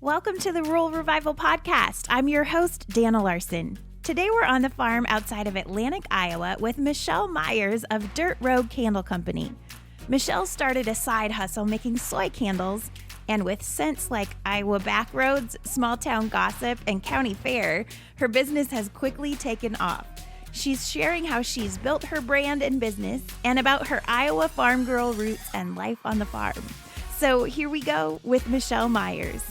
Welcome to the Rural Revival Podcast. I'm your host, Dana Larson. Today we're on the farm outside of Atlantic, Iowa with Michelle Myers of Dirt Road Candle Company. Michelle started a side hustle making soy candles, and with scents like Iowa back roads, small town gossip, and county fair, her business has quickly taken off. She's sharing how she's built her brand and business and about her Iowa farm girl roots and life on the farm. So here we go with Michelle Myers.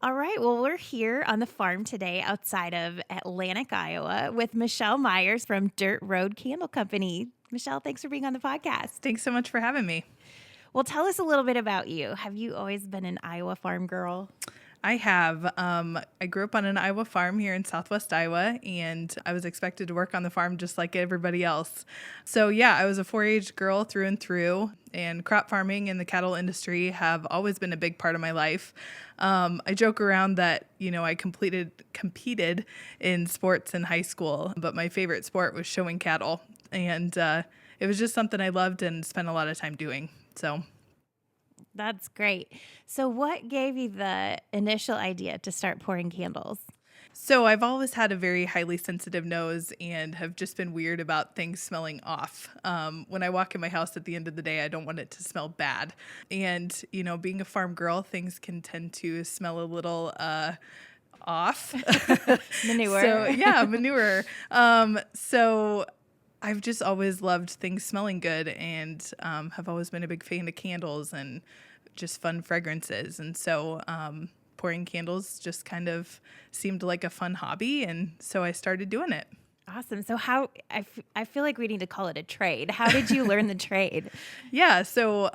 All right, well, we're here on the farm today outside of Atlantic, Iowa with Michelle Myers from Dirt Road Candle Company. Michelle, thanks for being on the podcast. Thanks so much for having me. Well, tell us a little bit about you. Have you always been an Iowa farm girl? I have. I grew up on an Iowa farm here in Southwest Iowa, and I was expected to work on the farm just like everybody else. So yeah, I was a 4-H girl through and through, and crop farming and the cattle industry have always been a big part of my life. I joke around that, I competed in sports in high school, but my favorite sport was showing cattle, and it was just something I loved and spent a lot of time doing. So that's great. So what gave you the initial idea to start pouring candles? So I've always had a very highly sensitive nose and have just been weird about things smelling off. When I walk in my house at the end of the day, I don't want it to smell bad. And, being a farm girl, things can tend to smell a little off. Manure. Manure. So I've just always loved things smelling good and have always been a big fan of candles and just fun fragrances. And so pouring candles just kind of seemed like a fun hobby. And so I started doing it. Awesome. So I feel like we need to call it a trade. How did you learn the trade? Yeah. So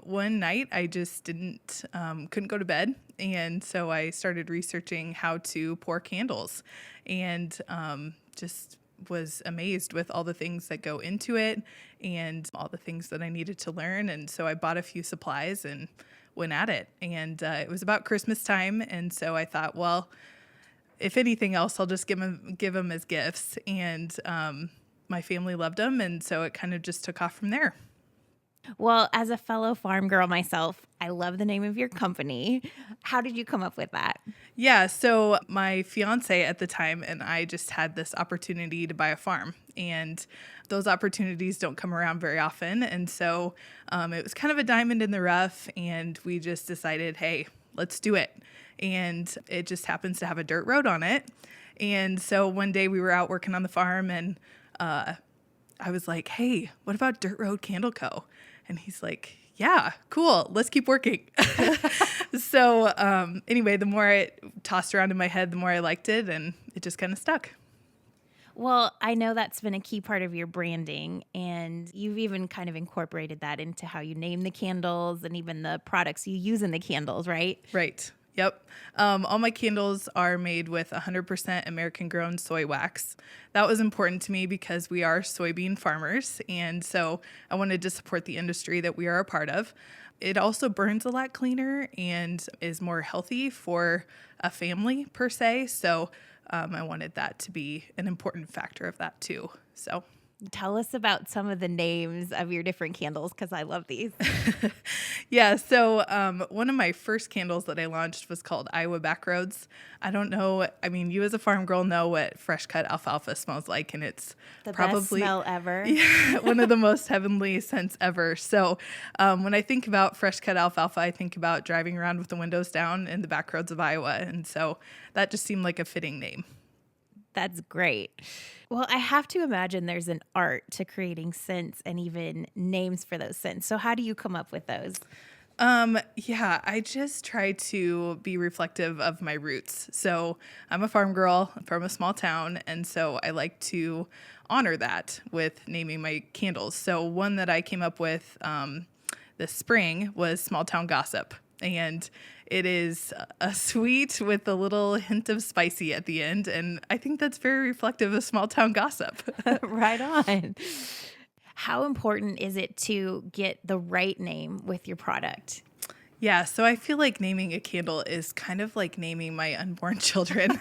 one night I just couldn't go to bed. And so I started researching how to pour candles and just was amazed with all the things that go into it and all the things that I needed to learn. And so I bought a few supplies and went at it. And it was about Christmas time. And so I thought, well, if anything else, I'll just give them as gifts. And my family loved them. And so it kind of just took off from there. Well, as a fellow farm girl myself, I love the name of your company. How did you come up with that? Yeah, so my fiance at the time and I just had this opportunity to buy a farm, and those opportunities don't come around very often. And so it was kind of a diamond in the rough, and we just decided, hey, let's do it. And it just happens to have a dirt road on it. And so one day we were out working on the farm, and I was like, hey, what about Dirt Road Candle Co.? And he's like, yeah, cool. Let's keep working. So anyway, the more it tossed around in my head, the more I liked it, and it just kind of stuck. Well, I know that's been a key part of your branding, and you've even kind of incorporated that into how you name the candles and even the products you use in the candles, right? Right. Yep. All my candles are made with 100% American-grown soy wax. That was important to me because we are soybean farmers, and so I wanted to support the industry that we are a part of. It also burns a lot cleaner and is more healthy for a family per se, so I wanted that to be an important factor of that too. So tell us about some of the names of your different candles, because I love these. Yeah, so one of my first candles that I launched was called Iowa Backroads. I don't know, you as a farm girl know what fresh cut alfalfa smells like, and it's the probably best smell ever. Yeah, one of the most heavenly scents ever. So when I think about fresh cut alfalfa, I think about driving around with the windows down in the back roads of Iowa, and so that just seemed like a fitting name. That's great. Well, I have to imagine there's an art to creating scents and even names for those scents. So how do you come up with those? Yeah, I just try to be reflective of my roots. So I'm a farm girl from a small town, and so I like to honor that with naming my candles. So one that I came up with this spring was Small Town Gossip. And it is a sweet with a little hint of spicy at the end. And I think that's very reflective of small town gossip. Right on. How important is it to get the right name with your product? Yeah, so I feel like naming a candle is kind of like naming my unborn children.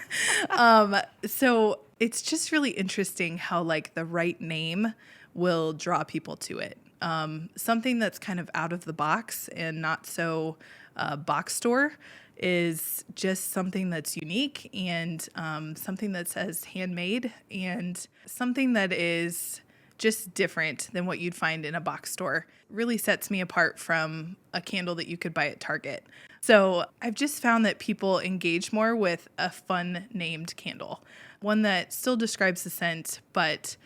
So it's just really interesting how like the right name will draw people to it. Something that's kind of out of the box and not so box store is just something that's unique and something that says handmade and something that is just different than what you'd find in a box store. Really sets me apart from a candle that you could buy at Target. So I've just found that people engage more with a fun named candle, one that still describes the scent, but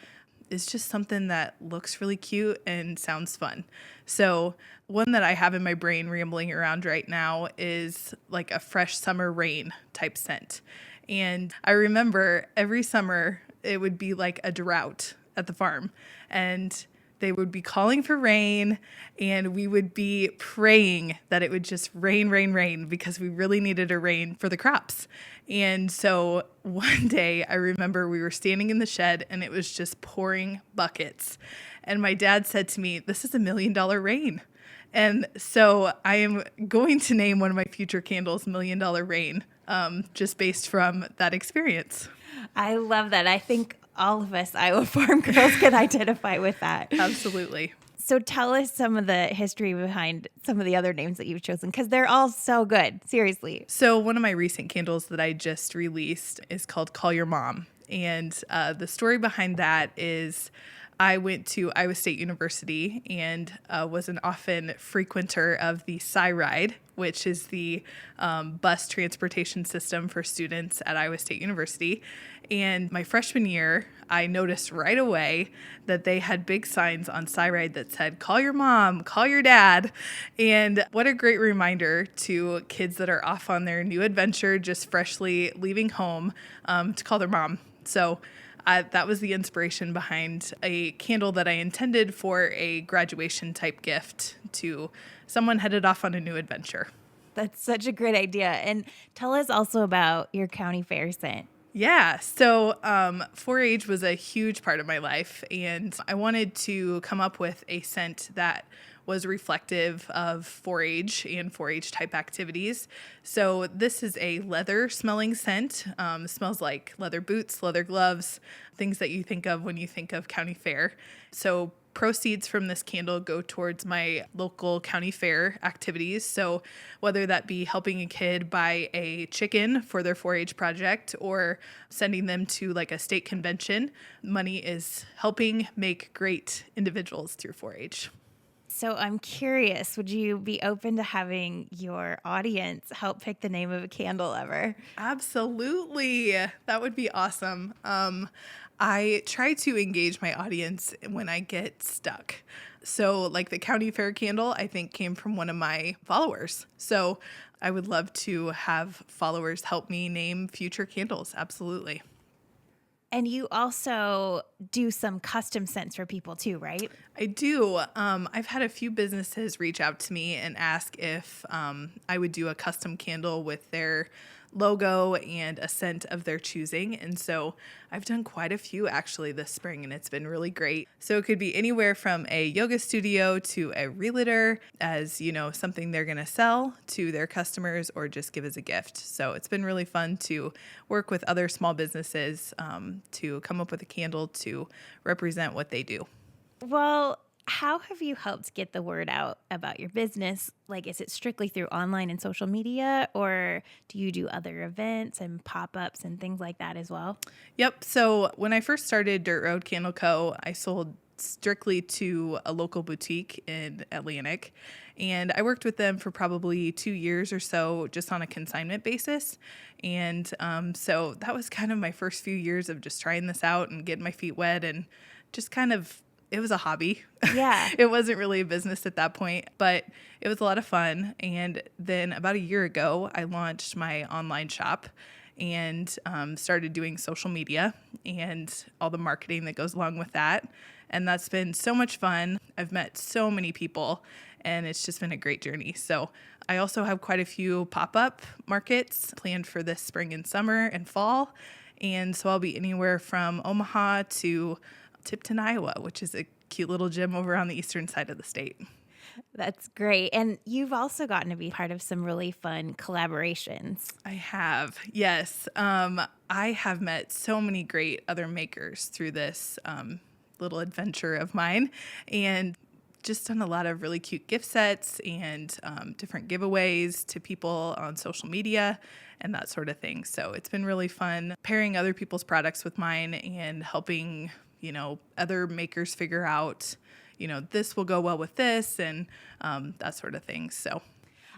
is just something that looks really cute and sounds fun. So one that I have in my brain rambling around right now is like a fresh summer rain type scent. And I remember every summer it would be like a drought at the farm, and they would be calling for rain, and we would be praying that it would just rain, rain, rain, because we really needed a rain for the crops. And so one day I remember we were standing in the shed and it was just pouring buckets. And my dad said to me, "This is $1 million rain." And so I am going to name one of my future candles $1 million rain, just based from that experience. I love that. I think all of us Iowa Farm girls can identify with that. Absolutely. So tell us some of the history behind some of the other names that you've chosen, because they're all so good. Seriously. So one of my recent candles that I just released is called Call Your Mom. And the story behind that is I went to Iowa State University and was an often frequenter of the SciRide, which is the bus transportation system for students at Iowa State University. And my freshman year, I noticed right away that they had big signs on SciRide that said, "Call your mom, call your dad." And what a great reminder to kids that are off on their new adventure, just freshly leaving home, to call their mom. So that was the inspiration behind a candle that I intended for a graduation type gift to someone headed off on a new adventure. That's such a great idea. And tell us also about your county fair scent. Yeah, so 4-H was a huge part of my life, and I wanted to come up with a scent that was reflective of 4-H and 4-H type activities. So this is a leather smelling scent. Smells like leather boots, leather gloves, things that you think of when you think of county fair. So proceeds from this candle go towards my local county fair activities. So whether that be helping a kid buy a chicken for their 4-H project or sending them to like a state convention, money is helping make great individuals through 4-H. So I'm curious, would you be open to having your audience help pick the name of a candle ever? Absolutely. That would be awesome. I try to engage my audience when I get stuck. So like the county fair candle, I think came from one of my followers. So I would love to have followers help me name future candles. Absolutely. And you also do some custom scents for people too, right? I do. I've had a few businesses reach out to me and ask if I would do a custom candle with their logo and a scent of their choosing. And so I've done quite a few actually this spring, and it's been really great. So it could be anywhere from a yoga studio to a realtor, as you know, something they're going to sell to their customers or just give as a gift. So it's been really fun to work with other small businesses to come up with a candle to represent what they do. Well, how have you helped get the word out about your business? Like, is it strictly through online and social media, or do you do other events and pop-ups and things like that as well? Yep. So when I first started Dirt Road Candle Co., I sold strictly to a local boutique in Atlantic. And I worked with them for probably 2 years or so, just on a consignment basis. And so that was kind of my first few years of just trying this out and getting my feet wet, and just kind of, it was a hobby. Yeah. It wasn't really a business at that point, but it was a lot of fun. And then about a year ago, I launched my online shop and started doing social media and all the marketing that goes along with that. And that's been so much fun. I've met so many people, and it's just been a great journey. So I also have quite a few pop-up markets planned for this spring and summer and fall. And so I'll be anywhere from Omaha to Tipton, Iowa, which is a cute little gym over on the eastern side of the state. That's great. And you've also gotten to be part of some really fun collaborations. I have, yes. I have met so many great other makers through this little adventure of mine, and just done a lot of really cute gift sets and different giveaways to people on social media and that sort of thing. So it's been really fun pairing other people's products with mine and helping, other makers figure out, this will go well with this and that sort of thing. So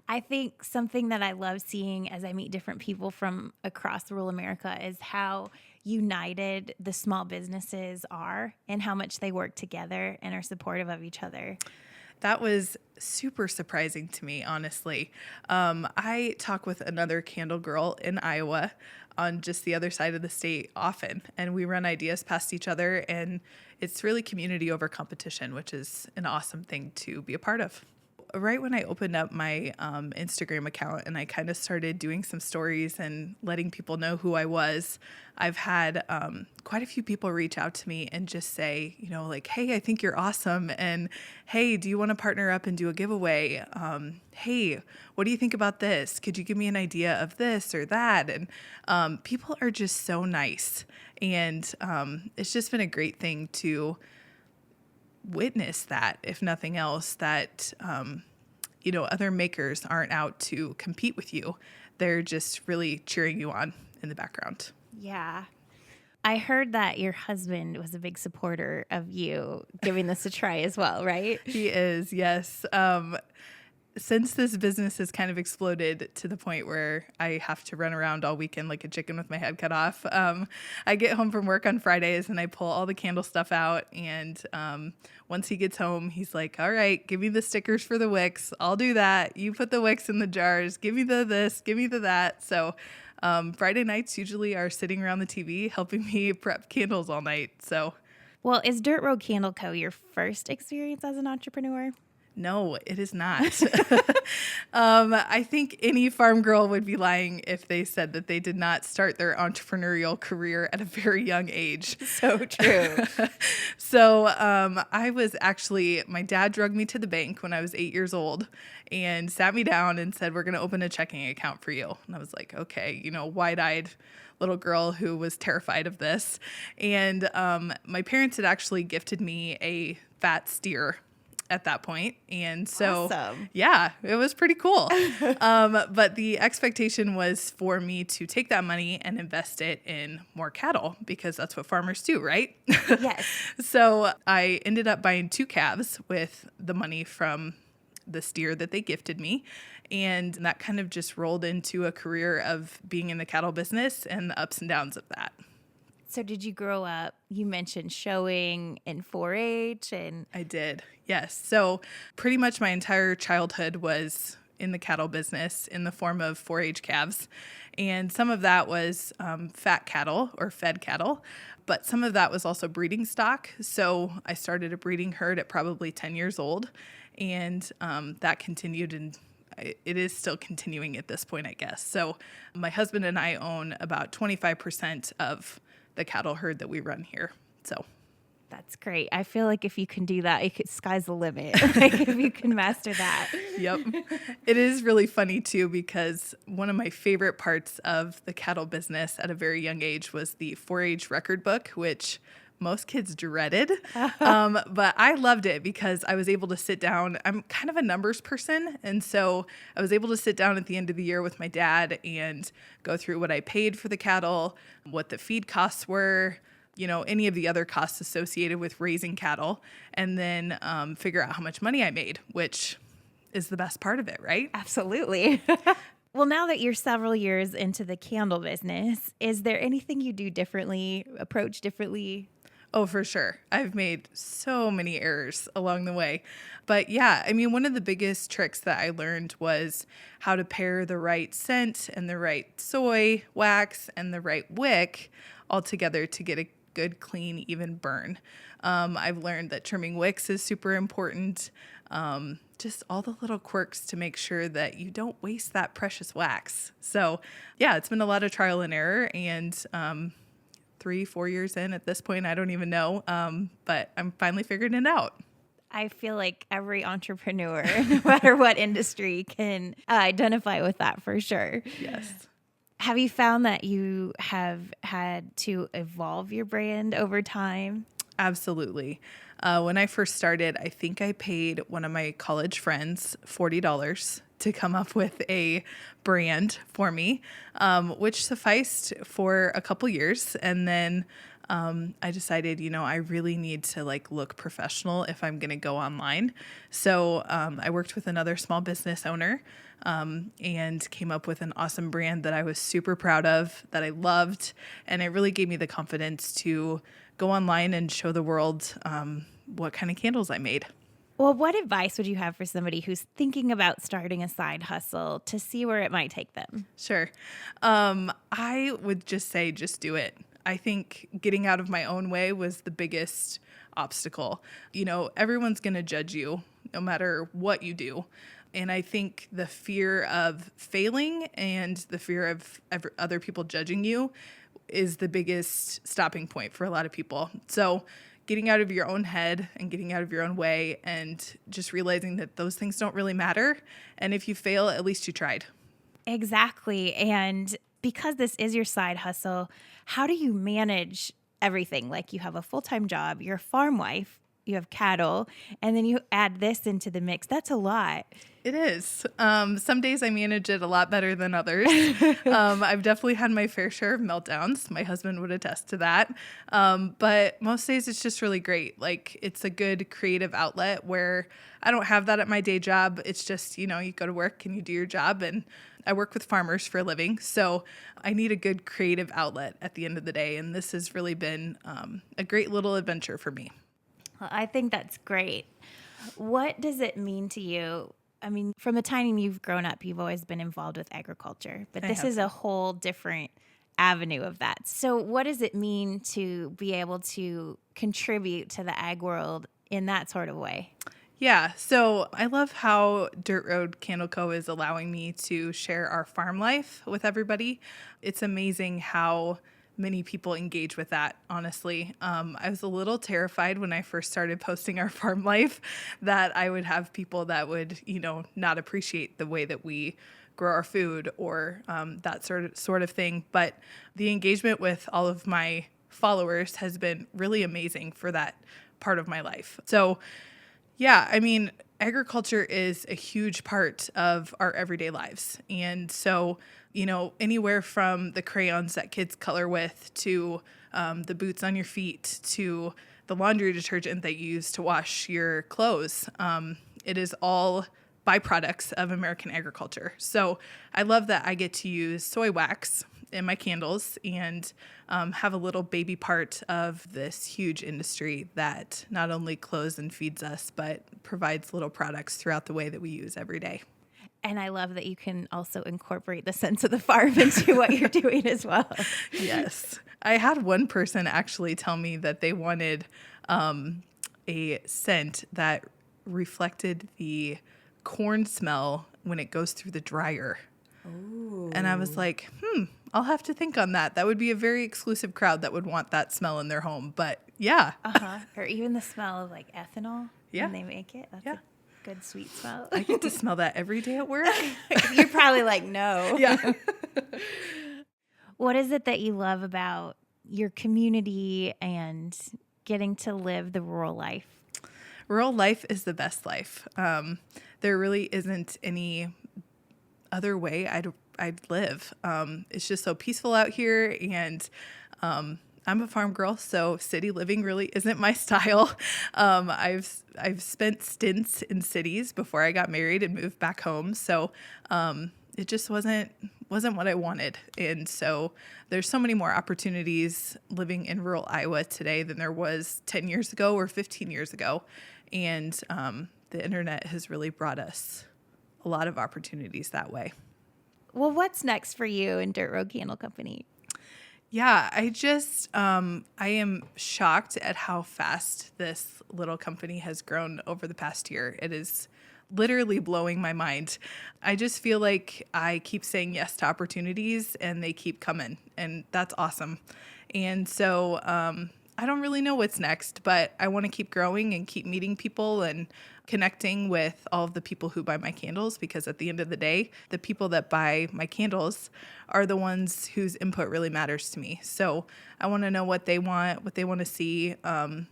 I think something that I love seeing as I meet different people from across rural America is how united the small businesses are and how much they work together and are supportive of each other. That was super surprising to me, honestly. I talk with another candle girl in Iowa on just the other side of the state often, and we run ideas past each other, and it's really community over competition, which is an awesome thing to be a part of. Right when I opened up my Instagram account and I kind of started doing some stories and letting people know who I was, I've had quite a few people reach out to me and just say, like, hey, I think you're awesome. And hey, do you want to partner up and do a giveaway? Hey, what do you think about this? Could you give me an idea of this or that? And people are just so nice. And it's just been a great thing to witness that, if nothing else, that other makers aren't out to compete with you. They're just really cheering you on in the background. Yeah. I heard that your husband was a big supporter of you giving this a try as well, right? He is, yes. Since this business has kind of exploded to the point where I have to run around all weekend like a chicken with my head cut off, I get home from work on Fridays and I pull all the candle stuff out. And once he gets home, he's like, all right, give me the stickers for the wicks. I'll do that. You put the wicks in the jars. Give me the this, give me the that. So Friday nights usually are sitting around the TV helping me prep candles all night. So, well, is Dirt Road Candle Co. your first experience as an entrepreneur? No, it is not. I think any farm girl would be lying if they said that they did not start their entrepreneurial career at a very young age. So true. So I was actually, my dad drugged me to the bank when I was 8 years old and sat me down and said, we're going to open a checking account for you. And I was like, okay, wide-eyed little girl who was terrified of this. And my parents had actually gifted me a fat steer at that point. And so, awesome. Yeah, it was pretty cool. But the expectation was for me to take that money and invest it in more cattle because that's what farmers do, right? Yes. So I ended up buying 2 calves with the money from the steer that they gifted me. And that kind of just rolled into a career of being in the cattle business and the ups and downs of that. So did you grow up, you mentioned showing in 4-H and... I did, yes. So pretty much my entire childhood was in the cattle business in the form of 4-H calves. And some of that was fat cattle or fed cattle, but some of that was also breeding stock. So I started a breeding herd at probably 10 years old, and that continued, and it is still continuing at this point, I guess. So my husband and I own about 25% of the cattle herd that we run here. So that's great. I feel like if you can do that, sky's the limit. Like if you can master that. Yep. It is really funny too, because one of my favorite parts of the cattle business at a very young age was the 4-H record book, which most kids dreaded. But I loved it because I was able to sit down. I'm kind of a numbers person. And so I was able to sit down at the end of the year with my dad and go through what I paid for the cattle, what the feed costs were, any of the other costs associated with raising cattle, and then figure out how much money I made, which is the best part of it, right? Absolutely. Well, now that you're several years into the candle business, is there anything you do differently, approach differently? Oh, for sure. I've made so many errors along the way. But yeah, one of the biggest tricks that I learned was how to pair the right scent and the right soy wax and the right wick all together to get a good, clean, even burn. I've learned that trimming wicks is super important. Just all the little quirks to make sure that you don't waste that precious wax. So yeah, it's been a lot of trial and error, and 3-4 years in at this point, I don't even know. But I'm finally figuring it out. I feel like every entrepreneur, no matter what industry, can identify with that for sure. Yes. Have you found that you have had to evolve your brand over time? Absolutely. When I first started, I think I paid one of my college friends $40 to come up with a brand for me, which sufficed for a couple years. And then I decided, I really need to look professional if I'm going to go online. So I worked with another small business owner and came up with an awesome brand that I was super proud of, that I loved. And it really gave me the confidence to go online and show the world what kind of candles I made. Well, what advice would you have for somebody who's thinking about starting a side hustle to see where it might take them? Sure. I would just say, just do it. I think getting out of my own way was the biggest obstacle. Everyone's going to judge you no matter what you do. And I think the fear of failing and the fear of other people judging you is the biggest stopping point for a lot of people. So getting out of your own head and getting out of your own way and just realizing that those things don't really matter. And if you fail, at least you tried. Exactly. And because this is your side hustle, how do you manage everything? Like, you have a full-time job, you're a farm wife, you have cattle, and then you add this into the mix. That's a lot. It is. Some days I manage it a lot better than others. I've definitely had my fair share of meltdowns. My husband would attest to that. But most days it's just really great. It's a good creative outlet where I don't have that at my day job. It's just, you go to work and you do your job, and I work with farmers for a living. So I need a good creative outlet at the end of the day. And this has really been a great little adventure for me. Well, I think that's great. What does it mean to you? I mean, from the time you've grown up, you've always been involved with agriculture, but this is a whole different avenue of that. So what does it mean to be able to contribute to the ag world in that sort of way? Yeah, so I love how Dirt Road Candle Co. is allowing me to share our farm life with everybody. It's amazing how many people engage with that, honestly. I was a little terrified when I first started posting our farm life that I would have people that would, not appreciate the way that we grow our food or that sort of thing. But the engagement with all of my followers has been really amazing for that part of my life. So yeah, I mean, agriculture is a huge part of our everyday lives. And so, anywhere from the crayons that kids color with to the boots on your feet to the laundry detergent that you use to wash your clothes, it is all byproducts of American agriculture. So I love that I get to use soy wax in my candles and have a little baby part of this huge industry that not only clothes and feeds us, but provides little products throughout the way that we use every day. And I love that you can also incorporate the sense of the farm into what you're doing as well. Yes. I had one person actually tell me that they wanted a scent that reflected the corn smell when it goes through the dryer. Ooh. And I was like, I'll have to think on that. That would be a very exclusive crowd that would want that smell in their home. But yeah. Or even the smell of ethanol when they make it. That's a good sweet smell. I get to smell that every day at work. You're probably like, no. Yeah. What is it that you love about your community and getting to live the rural life? Rural life is the best life. There really isn't any other way I'd live. It's just so peaceful out here, and I'm a farm girl, so city living really isn't my style. I've spent stints in cities before I got married and moved back home, so it just wasn't what I wanted. And so there's so many more opportunities living in rural Iowa today than there was 10 years ago or 15 years ago. And the internet has really brought us a lot of opportunities that way. Well, what's next for you in Dirt Road Candle Company? Yeah, I am shocked at how fast this little company has grown over the past year. It is literally blowing my mind. I just feel like I keep saying yes to opportunities and they keep coming, and that's awesome. And so I don't really know what's next, but I want to keep growing and keep meeting people and connecting with all of the people who buy my candles, because at the end of the day, the people that buy my candles are the ones whose input really matters to me. So I want to know what they want to see. And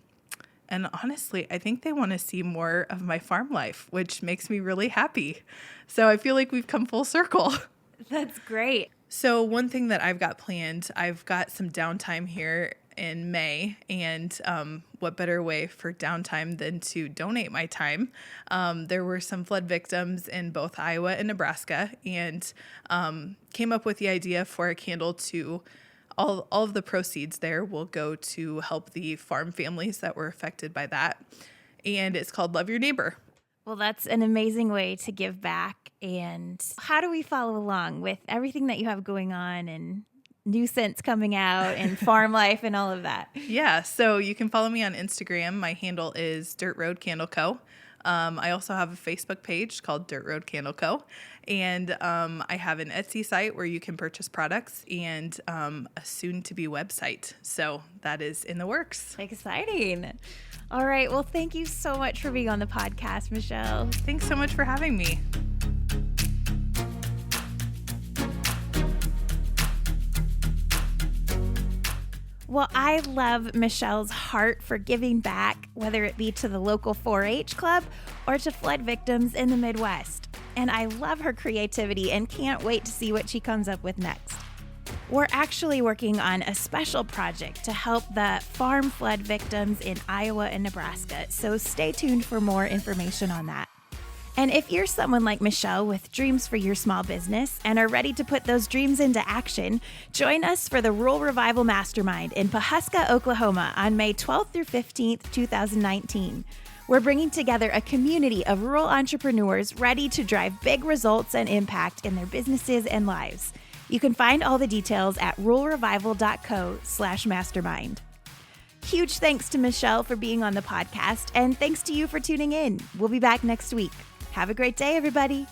honestly, I think they want to see more of my farm life, which makes me really happy. So I feel like we've come full circle. That's great. So one thing that I've got planned, I've got some downtime here in May, and what better way for downtime than to donate my time? There were some flood victims in both Iowa and Nebraska, and came up with the idea for a candle to all of the proceeds there will go to help the farm families that were affected by that. And it's called Love Your Neighbor. Well, that's an amazing way to give back. And how do we follow along with everything that you have going on and new scents coming out and farm life and all of that? Yeah, so you can follow me on Instagram. My handle is Dirt Road Candle Co. I also have a Facebook page called Dirt Road Candle Co. And I have an Etsy site where you can purchase products, and a soon-to-be website. So that is in the works. Exciting. All right. Well, thank you so much for being on the podcast, Michelle. Thanks so much for having me. Well, I love Michelle's heart for giving back, whether it be to the local 4-H club or to flood victims in the Midwest. And I love her creativity and can't wait to see what she comes up with next. We're actually working on a special project to help the farm flood victims in Iowa and Nebraska, so stay tuned for more information on that. And if you're someone like Michelle with dreams for your small business and are ready to put those dreams into action, join us for the Rural Revival Mastermind in Pawhuska, Oklahoma on May 12th through 15th, 2019. We're bringing together a community of rural entrepreneurs ready to drive big results and impact in their businesses and lives. You can find all the details at ruralrevival.co/mastermind. Huge thanks to Michelle for being on the podcast, and thanks to you for tuning in. We'll be back next week. Have a great day, everybody.